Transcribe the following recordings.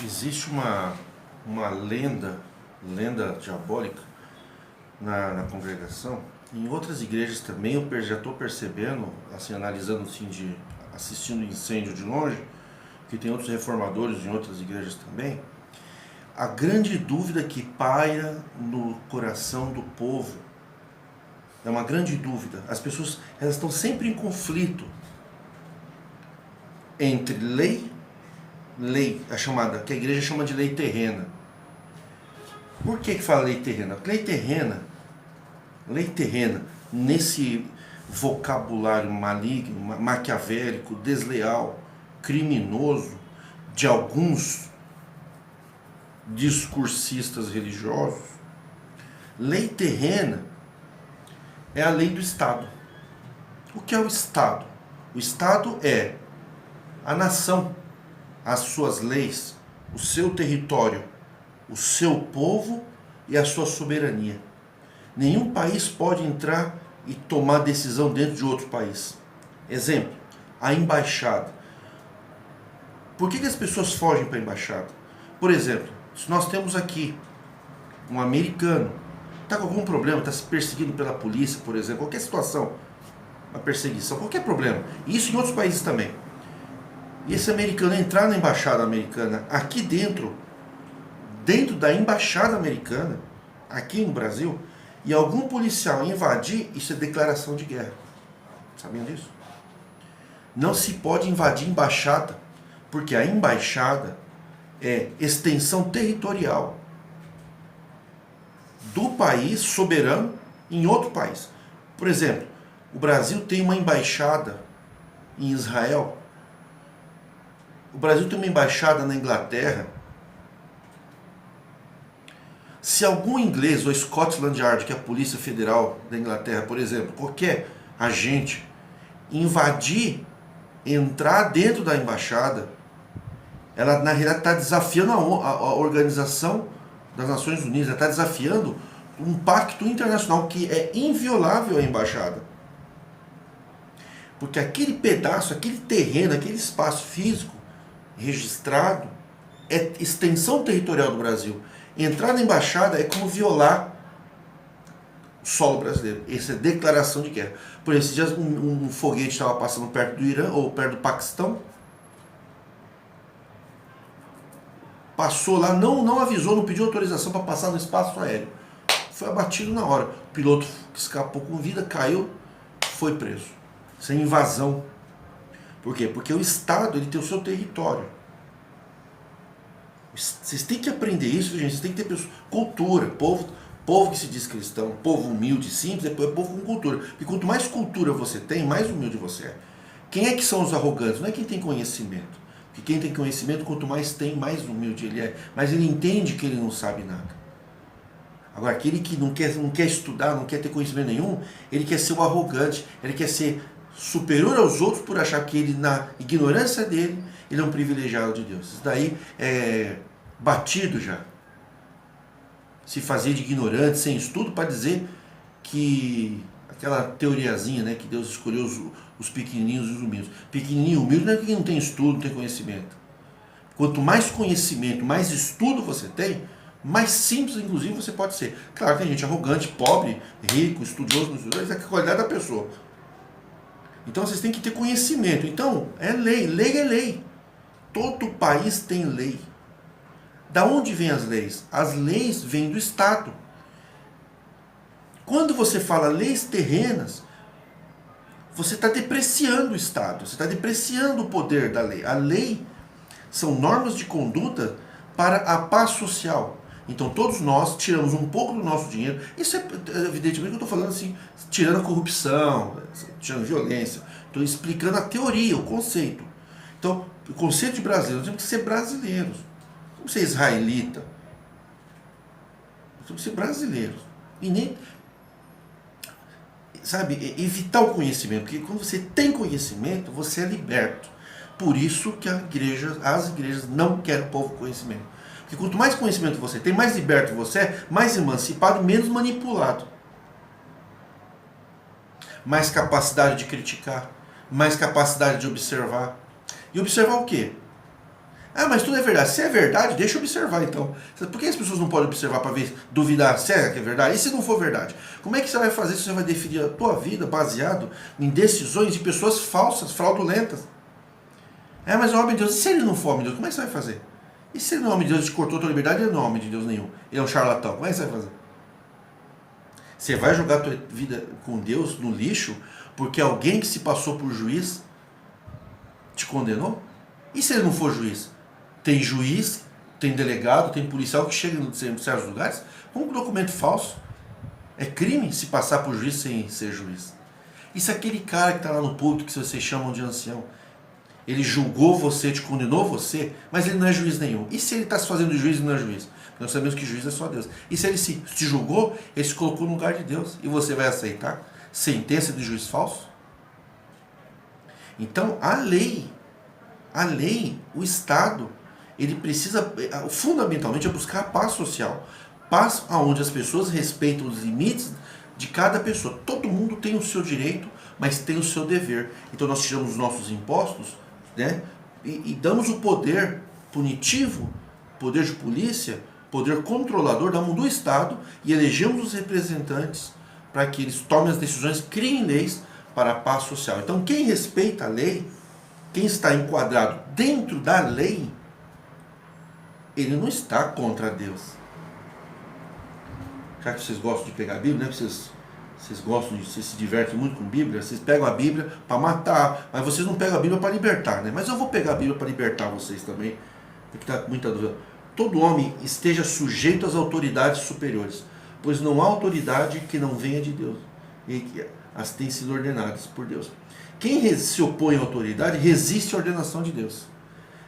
Existe uma lenda diabólica na congregação. Em outras igrejas também eu já estou percebendo, assim, analisando assim, assistindo incêndio de longe, que tem outros reformadores em outras igrejas também. A grande dúvida que paira no coração do povo é uma grande dúvida. As pessoas elas estão sempre em conflito entre lei, que a igreja chama de lei terrena. Por que fala lei terrena? Porque lei terrena, nesse vocabulário maligno, maquiavélico, desleal, criminoso de alguns discursistas religiosos, lei terrena é a lei do Estado. O que é o Estado? O Estado é a nação, as suas leis, o seu território, o seu povo e a sua soberania. Nenhum país pode entrar e tomar decisão dentro de outro país. Exemplo, a embaixada. Por que as pessoas fogem para a embaixada? Por exemplo, se nós temos aqui um americano, está com algum problema, está se perseguindo pela polícia, por exemplo, qualquer situação, uma perseguição, qualquer problema. Isso em outros países também. E esse americano entrar na embaixada americana aqui dentro da embaixada americana, aqui no Brasil, e algum policial invadir, isso é declaração de guerra. Sabiam disso? Não se pode invadir embaixada, porque a embaixada é extensão territorial do país soberano em outro país. Por exemplo, o Brasil tem uma embaixada em Israel, o Brasil tem uma embaixada na Inglaterra. Se algum inglês ou Scotland Yard, que é a Polícia Federal da Inglaterra, por exemplo, qualquer agente, invadir, entrar dentro da embaixada, ela na realidade está desafiando a Organização das Nações Unidas, ela está desafiando um pacto internacional que é inviolável à embaixada. Porque aquele pedaço, aquele terreno, aquele espaço físico registrado é extensão territorial do Brasil. Entrar na embaixada é como violar o solo brasileiro. Essa é declaração de guerra. Por exemplo, esses dias um foguete estava passando perto do Irã ou perto do Paquistão. Passou lá, não avisou, não pediu autorização para passar no espaço aéreo. Foi abatido na hora. O piloto que escapou com vida, caiu, foi preso. Isso é invasão. Por quê? Porque o Estado ele tem o seu território. Vocês têm que aprender isso, gente. Vocês têm que ter cultura. Povo que se diz cristão, povo humilde, simples, é povo com cultura. E quanto mais cultura você tem, mais humilde você é. Quem é que são os arrogantes? Não é quem tem conhecimento. Porque quem tem conhecimento, quanto mais tem, mais humilde ele é. Mas ele entende que ele não sabe nada. Agora, aquele que não quer estudar, não quer ter conhecimento nenhum, ele quer ser o arrogante, ele quer ser superior aos outros por achar que ele, na ignorância dele, ele é um privilegiado de Deus. Isso daí é batido já. Se fazer de ignorante, sem estudo, para dizer que aquela teoriazinha, né, que Deus escolheu os pequenininhos e os humildes. Pequenininho e humilde não é que não tem estudo, não tem conhecimento. Quanto mais conhecimento, mais estudo você tem, mais simples, inclusive, você pode ser. Claro, tem gente arrogante, pobre, rico, estudioso, não estudioso, isso é a qualidade da pessoa. Então vocês têm que ter conhecimento. Então, é lei é lei. Todo país tem lei. Da onde vêm as leis? As leis vêm do Estado. Quando você fala leis terrenas, você está depreciando o Estado, você está depreciando o poder da lei. A lei são normas de conduta para a paz social. Então todos nós tiramos um pouco do nosso dinheiro. Isso é evidentemente que eu estou falando assim, tirando a corrupção, tirando violência. Estou explicando a teoria, o conceito. Então, o conceito de brasileiro, nós temos que ser brasileiros. Não temos que ser israelita. Nós temos que ser brasileiros. E nem, sabe, evitar o conhecimento. Porque quando você tem conhecimento, você é liberto. Por isso que as igrejas não querem o povo com conhecimento. Porque quanto mais conhecimento você tem, mais liberto você é, mais emancipado, menos manipulado. Mais capacidade de criticar, mais capacidade de observar. E observar o quê? Ah, mas tudo é verdade. Se é verdade, deixa eu observar então. Por que as pessoas não podem observar para ver, duvidar se é que é verdade? E se não for verdade? Como é que você vai fazer se você vai definir a tua vida baseado em decisões de pessoas falsas, fraudulentas? É, mas o homem de Deus, e se ele não for homem de Deus, como é que você vai fazer? E se ele não é homem de Deus, te cortou a tua liberdade, ele não é homem de Deus nenhum. Ele é um charlatão. Como é que você vai fazer? Você vai jogar a tua vida com Deus no lixo porque alguém que se passou por juiz te condenou? E se ele não for juiz? Tem juiz, tem delegado, tem policial que chega em certos lugares com um documento falso. É crime se passar por juiz sem ser juiz. E se aquele cara que está lá no púlpito, que vocês chamam de ancião, ele julgou você, te condenou você, mas ele não é juiz nenhum. E se ele está se fazendo de juiz e não é juiz? Nós sabemos que juiz é só Deus. E se ele se julgou, ele se colocou no lugar de Deus. E você vai aceitar sentença de juiz falso? Então, a lei, o Estado, ele precisa, fundamentalmente, é buscar a paz social. Paz onde as pessoas respeitam os limites de cada pessoa. Todo mundo tem o seu direito, mas tem o seu dever. Então nós tiramos os nossos impostos, né, e damos o poder punitivo, poder de polícia, poder controlador da mão do Estado e elegemos os representantes para que eles tomem as decisões, criem leis para a paz social. Então quem respeita a lei, quem está enquadrado dentro da lei, ele não está contra Deus. Já que vocês gostam de pegar a Bíblia, né? Vocês gostam de, vocês se divertem muito com a Bíblia, vocês pegam a Bíblia para matar, mas vocês não pegam a Bíblia para libertar, né? Mas eu vou pegar a Bíblia para libertar vocês também, porque está muita dúvida. Todo homem esteja sujeito às autoridades superiores, pois não há autoridade que não venha de Deus, e que as têm sido ordenadas por Deus. Quem se opõe à autoridade resiste à ordenação de Deus,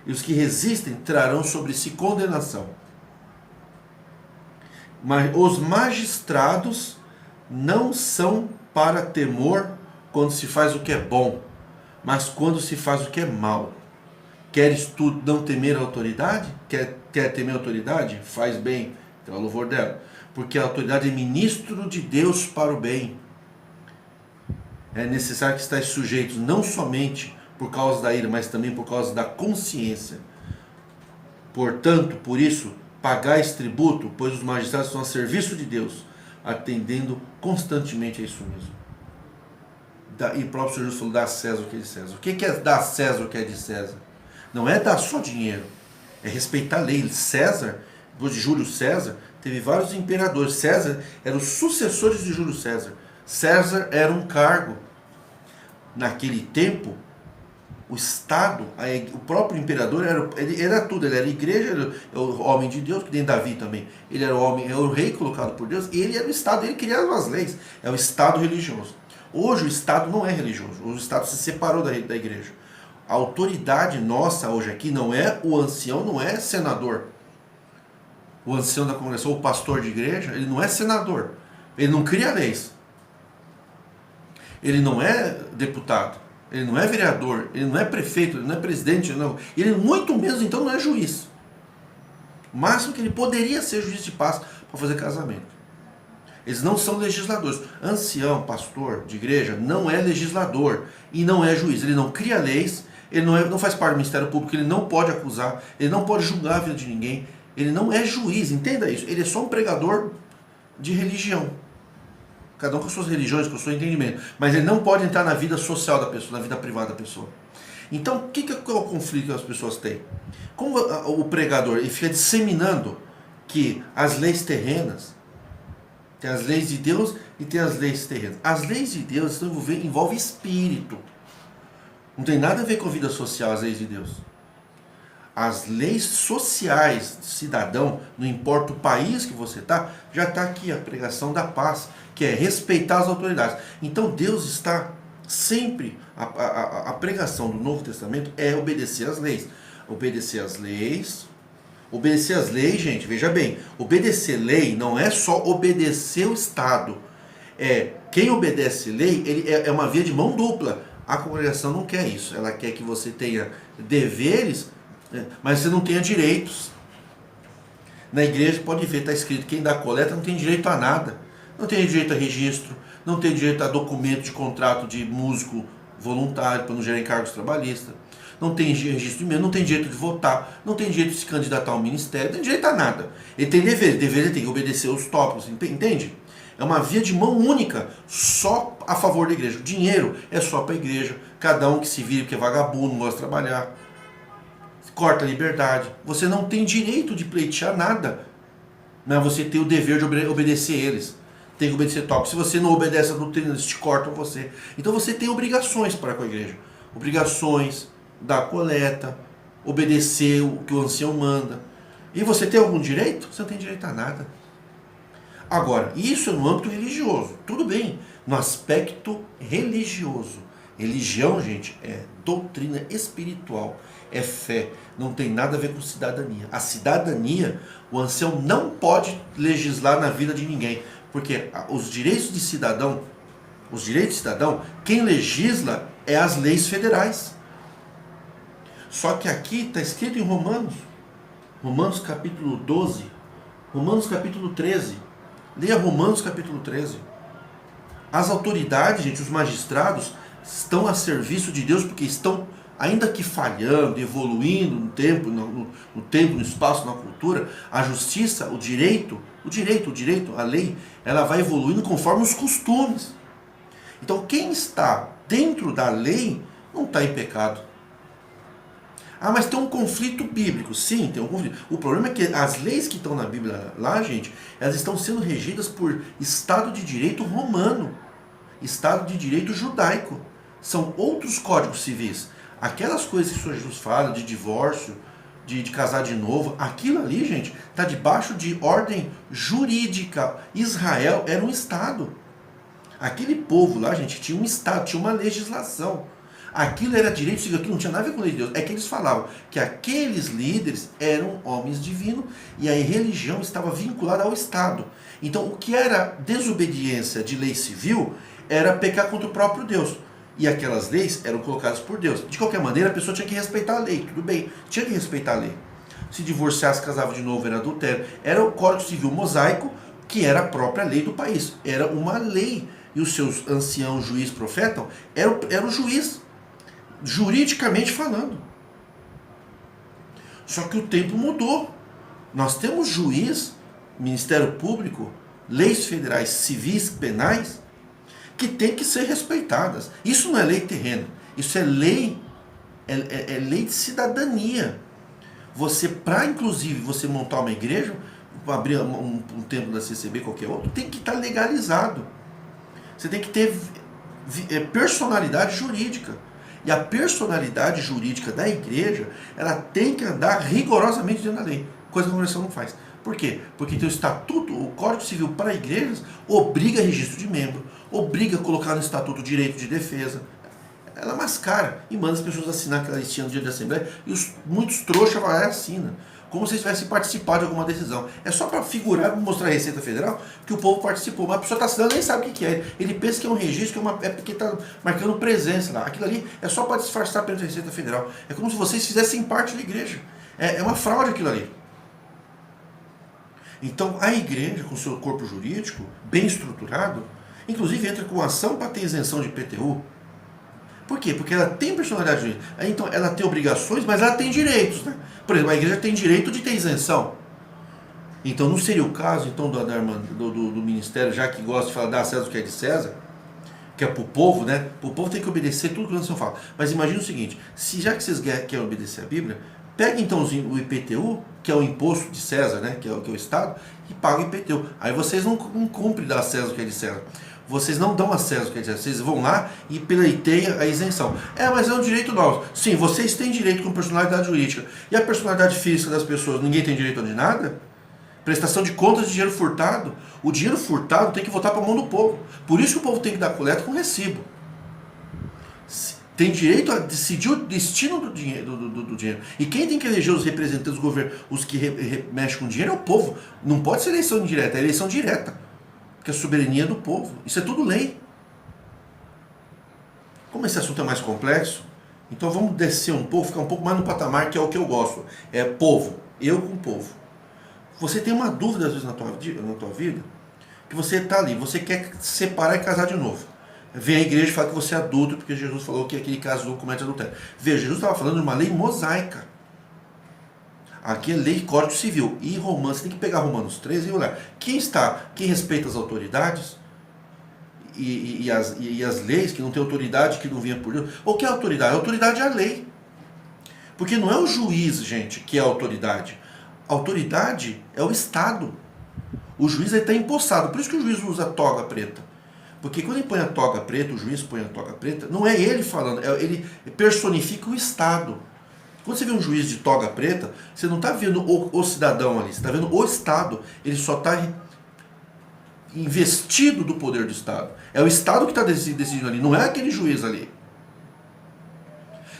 e os que resistem trarão sobre si condenação. Mas os magistrados não são para temor quando se faz o que é bom, mas quando se faz o que é mal. Queres tu não temer a autoridade? Quer temer a autoridade? Faz bem, então é o louvor dela. Porque a autoridade é ministro de Deus para o bem. É necessário que estáis sujeitos não somente por causa da ira, mas também por causa da consciência. Portanto, por isso, pagais tributo, pois os magistrados estão a serviço de Deus, atendendo constantemente a isso mesmo. E o próprio Senhor Jesus falou, dá a César o que é de César. O que é dar a César o que é de César? Não é dar só dinheiro, é respeitar a lei. César, depois de Júlio César, teve vários imperadores. César eram os sucessores de Júlio César. César era um cargo. Naquele tempo, o Estado, o próprio imperador ele era tudo, ele era igreja, ele era o homem de Deus, que nem Davi também. Ele era o homem, era o rei colocado por Deus, e ele era o Estado, ele criava as leis. É o Estado religioso. Hoje o Estado não é religioso, hoje o Estado se separou da igreja. A autoridade nossa hoje aqui não é o ancião, não é senador. O ancião da congregação, o pastor de igreja, ele não é senador. Ele não cria leis. Ele não é deputado. Ele não é vereador. Ele não é prefeito. Ele não é presidente. Não. Ele muito menos, então, não é juiz. O máximo que ele poderia ser juiz de paz para fazer casamento. Eles não são legisladores. Ancião, pastor de igreja, não é legislador e não é juiz. Ele não cria leis. Ele não faz parte do Ministério Público, ele não pode acusar, ele não pode julgar a vida de ninguém, ele não é juiz, entenda isso, ele é só um pregador de religião. Cada um com as suas religiões, com o seu entendimento, mas ele não pode entrar na vida social da pessoa, na vida privada da pessoa. Então, o que é o conflito que as pessoas têm? Como o pregador ele fica disseminando que as leis terrenas, tem as leis de Deus e tem as leis terrenas. As leis de Deus envolvem espírito. Não tem nada a ver com a vida social, as leis de Deus. As leis sociais do cidadão, não importa o país que você está, já está aqui a pregação da paz, que é respeitar as autoridades. Então Deus está sempre, a pregação do Novo Testamento é obedecer às leis. Obedecer às leis, gente, veja bem, obedecer lei não é só obedecer o Estado. Quem obedece lei é uma via de mão dupla. A congregação não quer isso, ela quer que você tenha deveres, né, mas você não tenha direitos. Na igreja, pode ver, está escrito, quem dá coleta não tem direito a nada. Não tem direito a registro, não tem direito a documento de contrato de músico voluntário, para não gerar encargos trabalhistas. não tem registro de membro, não tem direito de votar, não tem direito de se candidatar ao ministério, não tem direito a nada. Ele tem dever, ele tem que obedecer os tópicos, entende? É uma via de mão única, só a favor da igreja. O dinheiro é só para a igreja, cada um que se vire porque é vagabundo, não gosta de trabalhar, corta a liberdade. Você não tem direito de pleitear nada, mas você tem o dever de obedecer eles. Tem que obedecer tópicos. Se você não obedece a doutrina, eles te cortam você. Então você tem obrigações para com a igreja. Obrigações, dar coleta, obedecer o que o ancião manda. E você tem algum direito? Você não tem direito a nada. Agora, isso é no âmbito religioso. Tudo bem. No aspecto religioso. Religião, gente, é doutrina espiritual. É fé. Não tem nada a ver com cidadania. A cidadania, o ancião não pode legislar na vida de ninguém. Porque os direitos de cidadão, quem legisla é as leis federais. Só que aqui está escrito em Romanos capítulo 12, Romanos capítulo 13. Leia Romanos capítulo 13. As autoridades, gente, os magistrados, estão a serviço de Deus porque estão, ainda que falhando, evoluindo no tempo, no espaço, na cultura, a justiça, o direito, a lei, ela vai evoluindo conforme os costumes. Então quem está dentro da lei não está em pecado. Ah, mas tem um conflito bíblico. Sim, tem um conflito. O problema é que as leis que estão na Bíblia lá, gente, elas estão sendo regidas por Estado de Direito romano, Estado de Direito judaico. São outros códigos civis. Aquelas coisas que o Senhor Jesus fala, de divórcio, de casar de novo, aquilo ali, gente, está debaixo de ordem jurídica. Israel era um Estado. Aquele povo lá, gente, tinha um Estado, tinha uma legislação. Aquilo era direito civil, aquilo não tinha nada a ver com a lei de Deus. É que eles falavam que aqueles líderes eram homens divinos e a religião estava vinculada ao Estado. Então, o que era desobediência de lei civil era pecar contra o próprio Deus. E aquelas leis eram colocadas por Deus. De qualquer maneira, a pessoa tinha que respeitar a lei, tudo bem, tinha que respeitar a lei. Se divorciasse, casava de novo, era adultério. Era o Código Civil mosaico, que era a própria lei do país. Era uma lei. E os seus anciãos, juiz, profeta, era o juiz, juridicamente falando. Só que o tempo mudou. Nós temos juiz, Ministério Público, leis federais, civis, penais, que tem que ser respeitadas. Isso não é lei terrena, isso é lei, é lei de cidadania. Você, para inclusive você montar uma igreja, abrir um templo da CCB, qualquer outro, tem que estar legalizado. Você tem que ter personalidade jurídica. E a personalidade jurídica da igreja, ela tem que andar rigorosamente dentro da lei, coisa que a congregação não faz. Por quê? Porque tem o estatuto, o Código Civil para igrejas, obriga registro de membro, obriga a colocar no estatuto direito de defesa. Ela mascara e manda as pessoas assinar aquela listinha no dia da Assembleia, e muitos trouxas vão lá e assinam, como se tivessem participado de alguma decisão. É só para figurar, mostrar a Receita Federal que o povo participou, mas a pessoa está assinando e nem sabe o que é. Ele pensa que é um registro, é porque está marcando presença lá. Aquilo ali é só para disfarçar perante a Receita Federal. É como se vocês fizessem parte da igreja. É uma fraude aquilo ali. Então a igreja, com seu corpo jurídico bem estruturado, inclusive entra com ação para ter isenção de IPTU. Por quê? Porque ela tem personalidade jurídica. Então ela tem obrigações, mas ela tem direitos, né? Por exemplo, a igreja tem direito de ter isenção. Então não seria o caso então do ministério, já que gosta de falar, dá a César o que é de César, que é para o povo, né? O povo tem que obedecer tudo que o Senhor fala. Mas imagina o seguinte, já que vocês querem obedecer a Bíblia, pega então o IPTU, que é o imposto de César, né? que é o Estado, e paga o IPTU. Aí vocês não cumprem dar a César o que é de César. Vocês não dão acesso, quer dizer, vocês vão lá e pleiteiam a isenção. Mas é um direito nosso. Sim, vocês têm direito com personalidade jurídica. E a personalidade física das pessoas, ninguém tem direito de nada? Prestação de contas de dinheiro furtado. O dinheiro furtado tem que voltar para a mão do povo. Por isso que o povo tem que dar coleta com recibo. Tem direito a decidir o destino do dinheiro. E quem tem que eleger os representantes do governo, os que mexem com dinheiro, é o povo. Não pode ser eleição indireta, é eleição direta. Porque a soberania é do povo. Isso é tudo lei. Como esse assunto é mais complexo, então vamos descer um pouco, ficar um pouco mais no patamar que é o que eu gosto. É povo. Eu com o povo. Você tem uma dúvida às vezes na tua vida, que você está ali, você quer separar e casar de novo. vem a igreja e fala que você é adulto, porque Jesus falou que aquele caso não comete adultério. Veja, Jesus estava falando de uma lei mosaica. Aqui é lei Código Civil. E Romanos, você tem que pegar Romanos 13 e olhar. Quem respeita as autoridades e as leis, que não tem autoridade, que não vinha por Deus. Ou que é a autoridade? A autoridade é a lei. Porque não é o juiz, gente, que é a autoridade. A autoridade é o Estado. O juiz está empossado. Por isso que o juiz usa toga preta. Porque quando ele põe a toga preta, o juiz põe a toga preta, não é ele falando, ele personifica o Estado. Quando você vê um juiz de toga preta, você não está vendo o cidadão ali, você está vendo o Estado. Ele só está investido do poder do Estado. É o Estado que está decidindo ali, não é aquele juiz ali.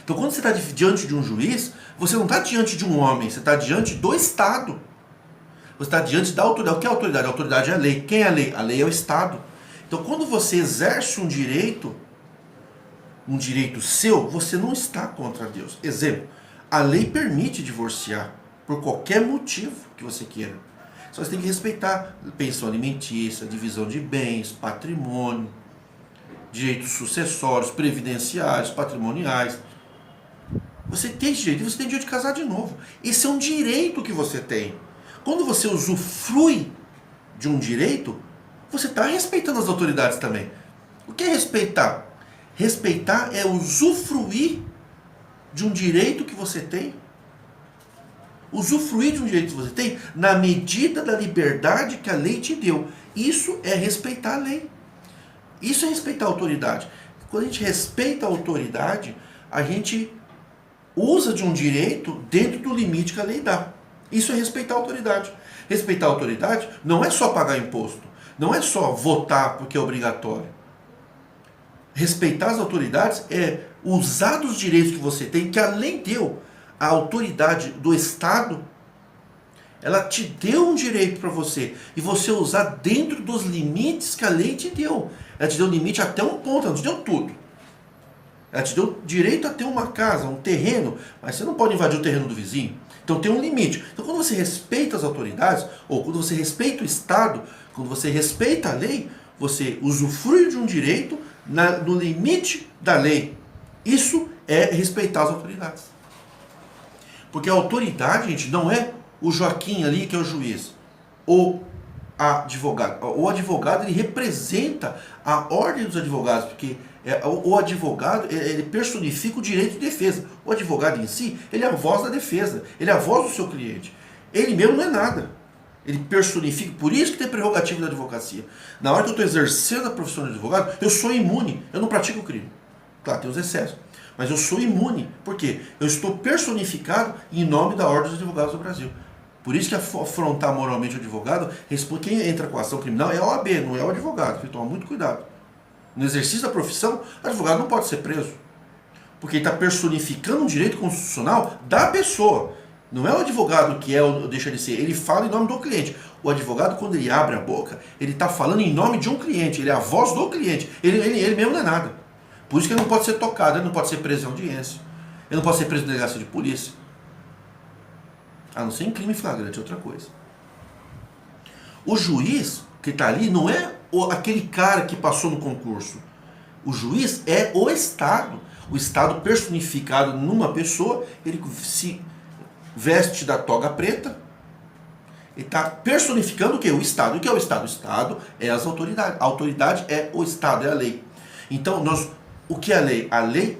Então quando você está diante de um juiz, você não está diante de um homem, você está diante do Estado. Você está diante da autoridade. O que é a autoridade? A autoridade é a lei. Quem é a lei? A lei é o Estado. Então quando você exerce um direito seu, você não está contra Deus. Exemplo, a lei permite divorciar por qualquer motivo que você queira. Só você tem que respeitar pensão alimentícia, divisão de bens, patrimônio, direitos sucessórios, previdenciários, patrimoniais. Você tem esse direito e você tem direito de casar de novo. Esse é um direito que você tem. Quando você usufrui de um direito, você está respeitando as autoridades também. O que é respeitar? Respeitar é usufruir de um direito que você tem. Usufruir de um direito que você tem na medida da liberdade que a lei te deu. Isso é respeitar a lei. Isso é respeitar a autoridade. Quando a gente respeita a autoridade, a gente usa de um direito dentro do limite que a lei dá. Isso é respeitar a autoridade. Respeitar a autoridade não é só pagar imposto. Não é só votar porque é obrigatório. Respeitar as autoridades é usar dos direitos que você tem, que a lei deu. A autoridade do Estado, ela te deu um direito para você. E você usar dentro dos limites que a lei te deu. Ela te deu limite até um ponto, ela não te deu tudo. Ela te deu direito a ter uma casa, um terreno, mas você não pode invadir o terreno do vizinho. Então tem um limite. Então quando você respeita as autoridades, ou quando você respeita o Estado, quando você respeita a lei, você usufrui de um direito no limite da lei. Isso é respeitar as autoridades. Porque a autoridade, gente, não é o Joaquim ali, que é o juiz, ou advogado. O advogado, ele representa a ordem dos advogados, porque o advogado, ele personifica o direito de defesa. O advogado em si, ele é a voz da defesa, ele é a voz do seu cliente. Ele mesmo não é nada. Ele personifica, por isso que tem prerrogativa da advocacia. Na hora que eu estou exercendo a profissão de advogado, eu sou imune, eu não pratico o crime. Claro, tem os excessos. Mas eu sou imune. Por quê? Eu estou personificado em nome da Ordem dos Advogados do Brasil. Por isso que afrontar moralmente o advogado, quem entra com a ação criminal é a OAB, não é o advogado. Tem que tomar muito cuidado. No exercício da profissão, o advogado não pode ser preso. Porque ele está personificando um direito constitucional da pessoa. Não é o advogado que é ou deixa de ser. Ele fala em nome do cliente. O advogado, quando ele abre a boca, ele está falando em nome de um cliente. Ele é a voz do cliente. Ele mesmo não é nada. Por isso que ele não pode ser tocado, ele não pode ser preso em audiência, ele não pode ser preso em delegacia de polícia. A não ser em crime flagrante, é outra coisa. O juiz que está ali não é aquele cara que passou no concurso. O juiz é o Estado. O Estado personificado numa pessoa, ele se veste da toga preta, ele está personificando o quê? O Estado. O que é o Estado? O Estado é as autoridades. A autoridade é o Estado, é a lei. Então, o que é a lei? A lei,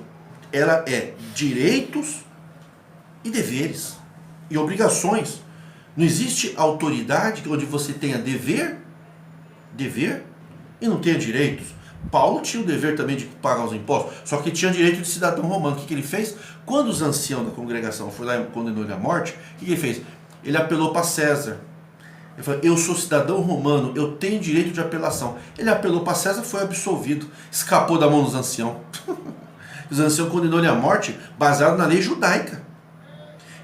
ela é direitos e deveres e obrigações. Não existe autoridade onde você tenha dever e não tenha direitos. Paulo tinha o dever também de pagar os impostos, só que tinha direito de cidadão romano. O que ele fez? Quando os anciãos da congregação foram lá e condenou ele à morte, o que ele fez? Ele apelou para César. Ele falou, eu sou cidadão romano, eu tenho direito de apelação. Ele apelou para César, foi absolvido, escapou da mão dos anciãos. Os anciãos condenou ele à morte baseado na lei judaica.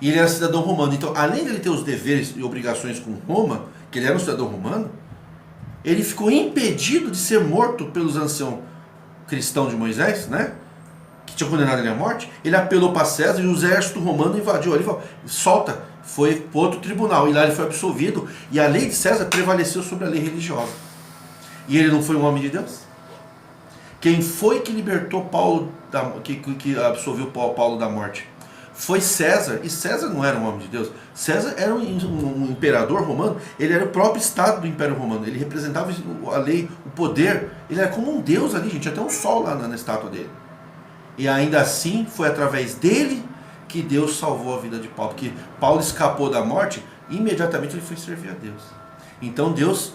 E ele era cidadão romano. Então, além de ele ter os deveres e obrigações com Roma, que ele era um cidadão romano, ele ficou impedido de ser morto pelos anciãos cristãos de Moisés, né? Que tinham condenado ele à morte. Ele apelou para César e o exército romano invadiu ali e falou, solta. Foi para outro tribunal, e lá ele foi absolvido, e a lei de César prevaleceu sobre a lei religiosa. E ele não foi um homem de Deus? Quem foi que libertou Paulo, que absolveu Paulo da morte? Foi César, e César não era um homem de Deus. César era um imperador romano, ele era o próprio estado do Império Romano, ele representava a lei, o poder, ele era como um deus ali, gente, até um sol lá na estátua dele. E ainda assim, foi através dele que Deus salvou a vida de Paulo, porque Paulo escapou da morte, imediatamente ele foi servir a Deus. Então Deus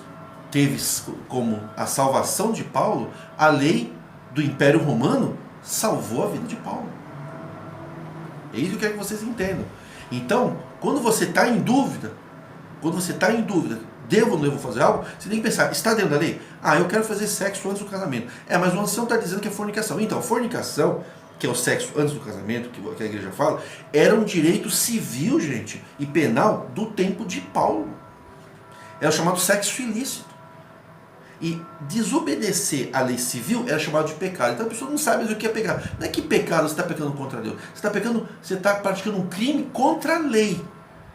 teve como a salvação de Paulo, a lei do Império Romano salvou a vida de Paulo. É isso que eu quero que vocês entendam. Então, quando você está em dúvida, devo ou não devo fazer algo, você tem que pensar, está dentro da lei? Ah, eu quero fazer sexo antes do casamento. Mas o ancião está dizendo que é fornicação. Então, fornicação, que é o sexo antes do casamento, que a igreja fala, era um direito civil, gente, e penal do tempo de Paulo. É o chamado sexo ilícito. E desobedecer à lei civil era chamado de pecado. Então a pessoa não sabe o que é pecado. Não é que pecado você está pecando contra Deus. Você está praticando um crime contra a lei.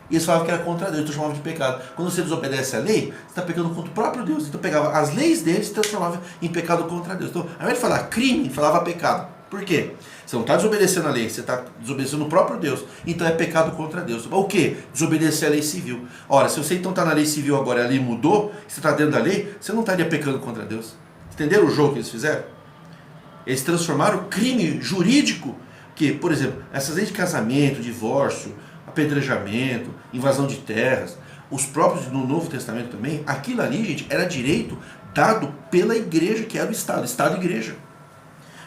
E eles falavam que era contra Deus, então chamava de pecado. Quando você desobedece à lei, você está pecando contra o próprio Deus. Então pegava as leis deles e transformava em pecado contra Deus. Então, ao invés de falar crime, falava pecado. Por quê? Você não está desobedecendo a lei, você está desobedecendo o próprio Deus. Então é pecado contra Deus. O quê? Desobedecer a lei civil. Ora, se você então está na lei civil agora, a lei mudou, você está dentro da lei, você não estaria pecando contra Deus. Entenderam o jogo que eles fizeram? Eles transformaram o crime jurídico, que, por exemplo, essas leis de casamento, divórcio, apedrejamento, invasão de terras, os próprios no Novo Testamento também, aquilo ali, gente, era direito dado pela igreja, que era o Estado e igreja.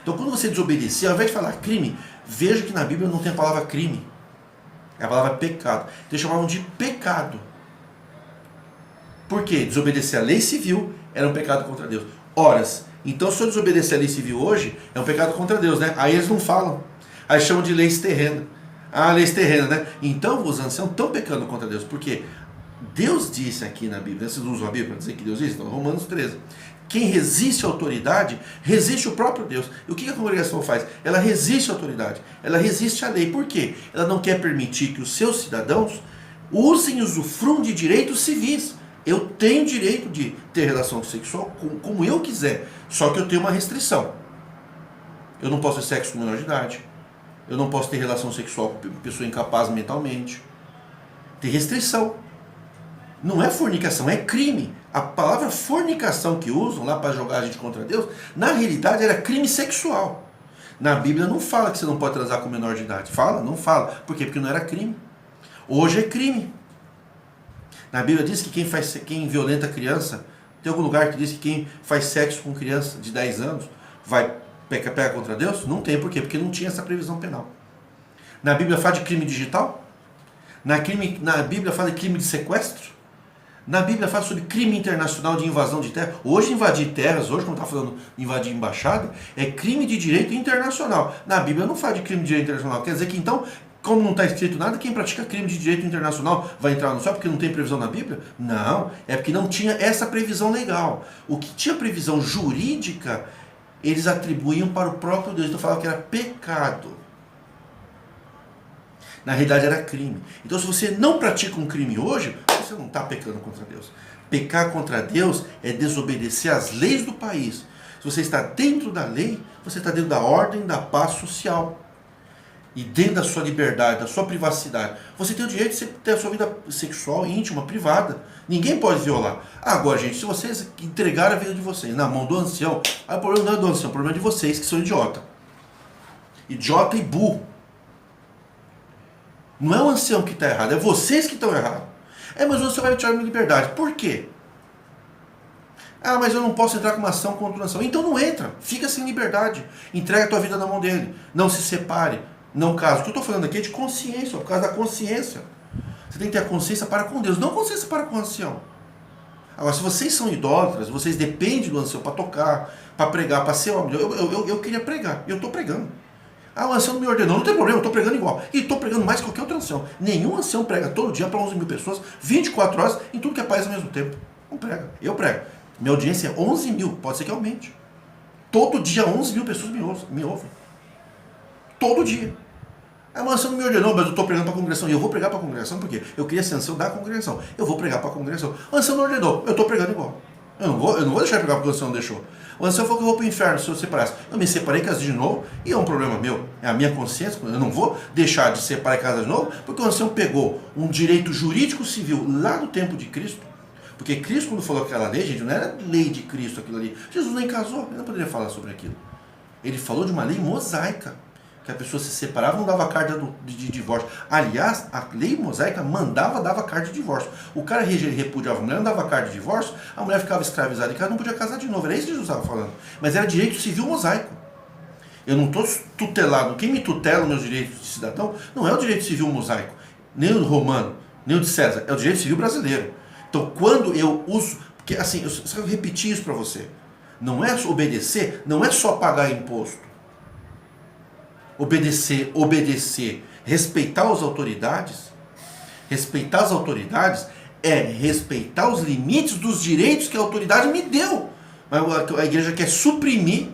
Então, quando você desobedecer, ao invés de falar crime, veja que na Bíblia não tem a palavra crime. É a palavra pecado. Então, eles chamavam de pecado. Por quê? Desobedecer a lei civil era um pecado contra Deus. Horas. Então, se eu desobedecer a lei civil hoje, é um pecado contra Deus, né? Aí eles não falam. Aí chamam de leis terrenas. Ah, leis terrenas, né? Então, os anciãos estão pecando contra Deus. Por quê? Deus disse aqui na Bíblia, vocês usam a Bíblia para dizer que Deus disse? Então, Romanos 13. Quem resiste à autoridade, resiste o próprio Deus. E o que a congregação faz? Ela resiste à autoridade, ela resiste à lei. Por quê? Ela não quer permitir que os seus cidadãos usem e usufruam de direitos civis. Eu tenho direito de ter relação sexual como eu quiser, só que eu tenho uma restrição. Eu não posso ter sexo com menor de idade, eu não posso ter relação sexual com pessoa incapaz mentalmente. Tem restrição. Não é fornicação, é crime. A palavra fornicação que usam lá para jogar a gente contra Deus, na realidade era crime sexual. Na Bíblia não fala que você não pode transar com menor de idade. Fala? Não fala. Por quê? Porque não era crime. Hoje é crime. Na Bíblia diz que quem violenta criança, tem algum lugar que diz que quem faz sexo com criança de 10 anos vai pecar contra Deus? Não tem. Por quê? Porque não tinha essa previsão penal. Na Bíblia fala de crime digital? Na Bíblia fala de crime de sequestro? Na Bíblia fala sobre crime internacional de invasão de terra. Hoje invadir terras, hoje quando está falando invadir embaixada, é crime de direito internacional. Na Bíblia não fala de crime de direito internacional. Quer dizer que então, como não está escrito nada, quem pratica crime de direito internacional vai entrar no céu porque não tem previsão na Bíblia? Não, é porque não tinha essa previsão legal. O que tinha previsão jurídica, eles atribuíam para o próprio Deus. Então falavam que era pecado. Na realidade era crime. Então se você não pratica um crime hoje, você não está pecando contra Deus. Pecar contra Deus é desobedecer às leis do país. Se você está dentro da lei, você está dentro da ordem da paz social. E dentro da sua liberdade, da sua privacidade. Você tem o direito de ter a sua vida sexual, íntima, privada. Ninguém pode violar. Agora, gente, se vocês entregarem a vida de vocês na mão do ancião, aí o problema não é do ancião, o problema é de vocês que são idiota. Idiota e burro. Não é o ancião que está errado, é vocês que estão errados. Mas o ancião vai me tirar a minha liberdade. Por quê? Mas eu não posso entrar com uma ação contra o ancião. Então não entra, fica sem liberdade. Entrega a tua vida na mão dele. Não se separe, não case. O que eu estou falando aqui é de consciência, por causa da consciência. Você tem que ter a consciência para com Deus, não consciência para com o ancião. Agora, se vocês são idólatras, vocês dependem do ancião para tocar, para pregar, para ser homem. Eu queria pregar, e eu estou pregando. O ancião não me ordenou, não tem problema, eu estou pregando igual. E estou pregando mais que qualquer outro ancião. Nenhum ancião prega todo dia para 11 mil pessoas, 24 horas, em tudo que é país ao mesmo tempo. Não prega, eu prego. Minha audiência é 11 mil, pode ser que aumente. Todo dia 11 mil pessoas me ouvem. Todo dia. O ancião não me ordenou, mas eu estou pregando para a congregação. E eu vou pregar para a congregação porque eu queria ser ancião da congregação. Eu vou pregar para a congregação. O ancião não ordenou, eu estou pregando igual. Eu não vou deixar de pegar porque o ancião não deixou. O ancião falou que eu vou para o inferno se eu separasse. Eu me separei, casei de novo, e é um problema meu. É a minha consciência. Eu não vou deixar de separar e casar de novo, porque o ancião pegou um direito jurídico civil lá no tempo de Cristo. Porque Cristo, quando falou aquela lei, gente, não era lei de Cristo aquilo ali. Jesus nem casou, ele não poderia falar sobre aquilo. Ele falou de uma lei mosaica, que a pessoa se separava e não dava carta de divórcio. Aliás, a lei mosaica dava carta de divórcio. O cara repudiava a mulher, não dava carta de divórcio, a mulher ficava escravizada em casa, não podia casar de novo. Era isso que Jesus estava falando. Mas era direito civil mosaico. Eu não estou tutelado. Quem me tutela meus direitos de cidadão não é o direito civil mosaico, nem o romano, nem o de César, é o direito civil brasileiro. Então, quando eu uso... Porque, assim, eu repetir isso para você. Não é obedecer, não é só pagar imposto. Obedecer, respeitar as autoridades é respeitar os limites dos direitos que a autoridade me deu. Mas a igreja quer suprimir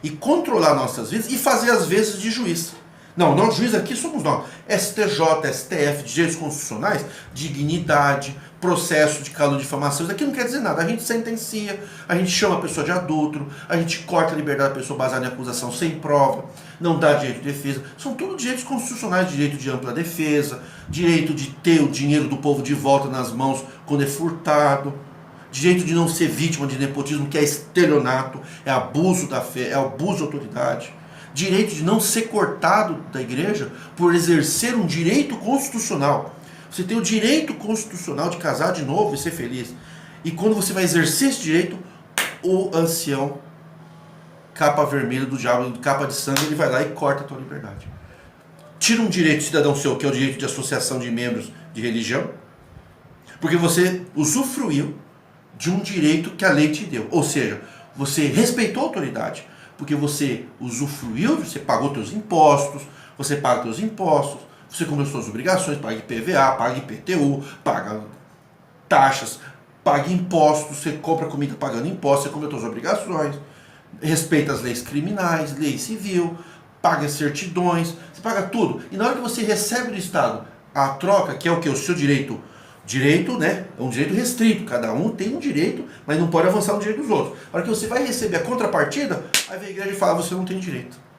e controlar nossas vidas e fazer as vezes de juiz. Não, nós juiz aqui somos nós. STJ, STF, direitos constitucionais, dignidade, processo de calúnia e difamação. Isso aqui não quer dizer nada. A gente sentencia, a gente chama a pessoa de adúltero, a gente corta a liberdade da pessoa baseada em acusação sem prova, não dá direito de defesa. São tudo direitos constitucionais, direito de ampla defesa, direito de ter o dinheiro do povo de volta nas mãos quando é furtado, direito de não ser vítima de nepotismo, que é estelionato, é abuso da fé, é abuso de autoridade. Direito de não ser cortado da igreja por exercer um direito constitucional. Você tem o direito constitucional de casar de novo e ser feliz. E quando você vai exercer esse direito, o ancião, capa vermelha do diabo, capa de sangue, ele vai lá e corta a tua liberdade. Tira um direito cidadão seu, que é o direito de associação de membros de religião, porque você usufruiu de um direito que a lei te deu. Ou seja, você respeitou a autoridade, porque você usufruiu, você pagou seus impostos, você paga seus impostos, você cumpriu suas obrigações, paga IPVA, paga IPTU, paga taxas, paga impostos, você compra comida pagando impostos, você cumpre suas obrigações, respeita as leis criminais, lei civil, paga certidões, você paga tudo. E na hora que você recebe do Estado a troca, que é o que? O seu direito, né? É um direito restrito, cada um tem um direito, mas não pode avançar no direito dos outros. Na hora que você vai receber a contrapartida, aí vem a igreja e fala, você não tem direito.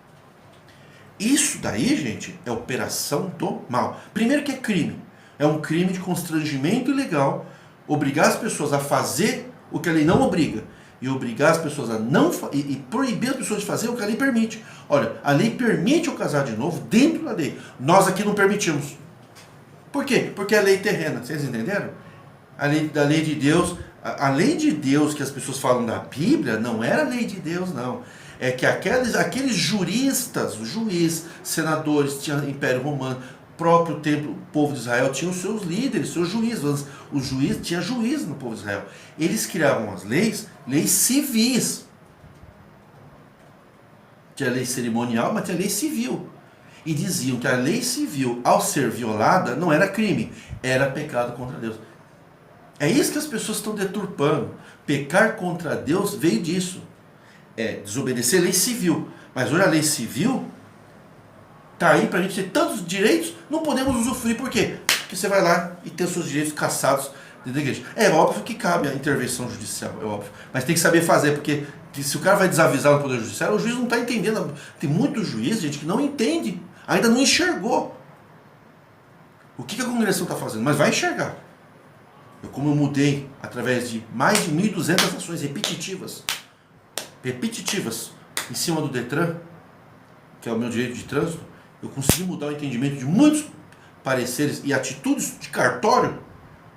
Isso daí, gente, é operação do mal. Primeiro que é crime. É um crime de constrangimento ilegal, obrigar as pessoas a fazer o que a lei não obriga, e obrigar as pessoas a não e proibir as pessoas de fazer o que a lei permite. Olha, a lei permite eu casar de novo dentro da lei. Nós aqui não permitimos. Por quê? Porque é a lei terrena, vocês entenderam? A lei de Deus, a lei de Deus que as pessoas falam da Bíblia não era a lei de Deus, não. É que aqueles juristas, os juízes, senadores, tinha Império Romano, próprio templo, o povo de Israel tinha os seus líderes, seus juízes. Os juízes, tinha juízes no povo de Israel. Eles criavam as leis civis. Tinha lei cerimonial, mas tinha lei civil. E diziam que a lei civil, ao ser violada, não era crime, era pecado contra Deus. É isso que as pessoas estão deturpando. Pecar contra Deus veio disso. É desobedecer a lei civil. Mas hoje a lei civil está aí para a gente ter tantos direitos, não podemos usufruir. Por quê? Porque você vai lá e tem os seus direitos cassados dentro da igreja. É óbvio que cabe a intervenção judicial, é óbvio. Mas tem que saber fazer, porque se o cara vai desavisar no Poder Judiciário, o juiz não está entendendo. Tem muitos juízes, gente, que não entende, ainda não enxergou o que a congregação está fazendo, mas vai enxergar. Como eu mudei através de mais de 1.200 ações repetitivas em cima do Detran, que é o meu direito de trânsito, eu consegui mudar o entendimento de muitos pareceres e atitudes de cartório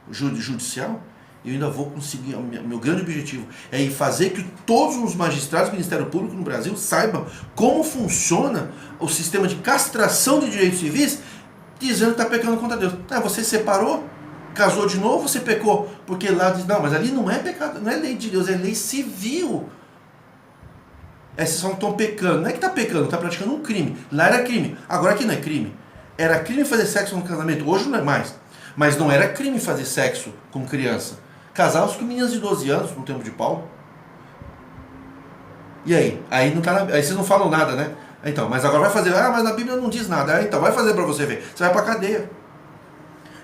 judicial, e eu ainda vou conseguir. Meu grande objetivo é fazer que todos os magistrados do Ministério Público no Brasil saibam como funciona o sistema de castração de direitos civis, dizendo que está pecando contra Deus. Você separou, casou de novo, você pecou, porque lá diz, não, mas ali não é pecado, não é lei de Deus, é lei civil. Esses só estão pecando, não é que está pecando, está praticando um crime. Lá era crime, agora aqui não é crime. Era crime fazer sexo no casamento, hoje não é mais. Mas não era crime fazer sexo com criança. Casavam-se com meninas de 12 anos no tempo de Paulo. E aí? Aí vocês não falam nada, né? Então, mas agora vai fazer, mas na Bíblia não diz nada. Então, vai fazer para você ver. Você vai para cadeia.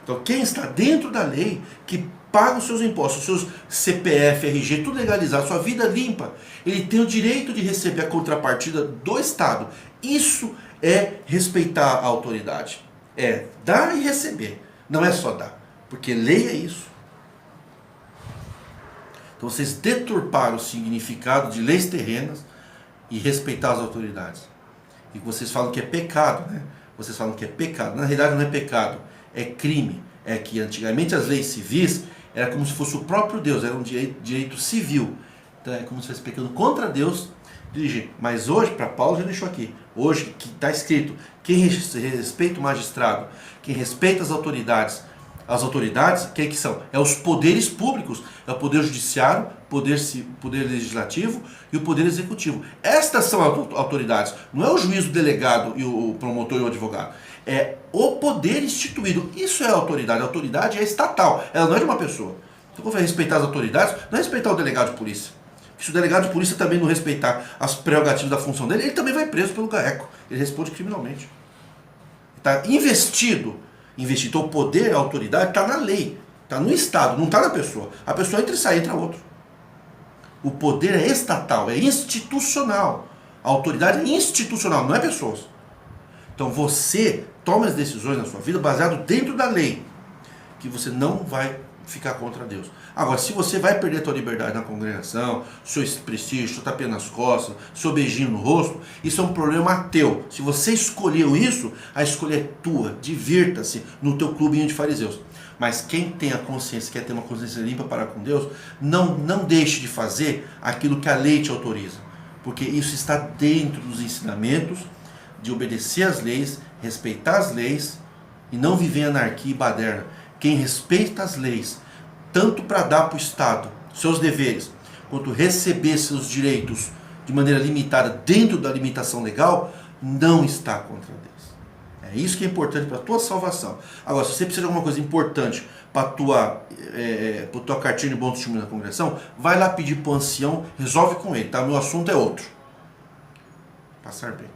Então quem está dentro da lei, que paga os seus impostos, os seus CPF, RG, tudo legalizado, sua vida limpa, ele tem o direito de receber a contrapartida do Estado. Isso é respeitar a autoridade. É dar e receber. Não é só dar. Porque lei é isso. Então vocês deturparam o significado de leis terrenas e respeitar as autoridades. E vocês falam que é pecado, né? Vocês falam que é pecado. Na realidade não é pecado, é crime. É que antigamente as leis civis era como se fosse o próprio Deus, era um direito civil. Então é como se fosse pecando contra Deus dirigir. Mas hoje, para Paulo já deixou aqui, hoje que está escrito, quem respeita o magistrado, quem respeita as autoridades, quem que são? É os poderes públicos, é o poder judiciário, poder legislativo e o poder executivo. Estas são autoridades, não é o juiz, o delegado e o promotor e o advogado. É o poder instituído. Isso é autoridade. A autoridade é estatal, ela não é de uma pessoa. Então, quando vai respeitar as autoridades, não é respeitar o delegado de polícia. Se o delegado de polícia também não respeitar as prerrogativas da função dele, ele também vai preso pelo GAECO. Ele responde criminalmente. Está investido. Então o poder, a autoridade está na lei, está no Estado, não está na pessoa. A pessoa entra e sai, entra outro. O poder é estatal, é institucional. A autoridade é institucional, não é pessoas. Então você toma as decisões na sua vida baseado dentro da lei, que você não vai ficar contra Deus. Agora, se você vai perder a sua liberdade na congregação, seu prestígio, seu tapinha nas costas, seu beijinho no rosto, isso é um problema teu. Se você escolheu isso, a escolha é tua. Divirta-se no teu clubinho de fariseus. Mas quem tem a consciência, quer ter uma consciência limpa para com Deus, não deixe de fazer aquilo que a lei te autoriza. Porque isso está dentro dos ensinamentos de obedecer às leis, respeitar as leis e não viver em anarquia e baderna. Quem respeita as leis, tanto para dar para o Estado seus deveres, quanto receber seus direitos de maneira limitada dentro da limitação legal, não está contra Deus. É isso que é importante para a tua salvação. Agora, se você precisa de alguma coisa importante para a tua cartinha de bom testemunho na congregação, vai lá pedir para o ancião, resolve com ele, tá? Meu assunto é outro. Passar bem.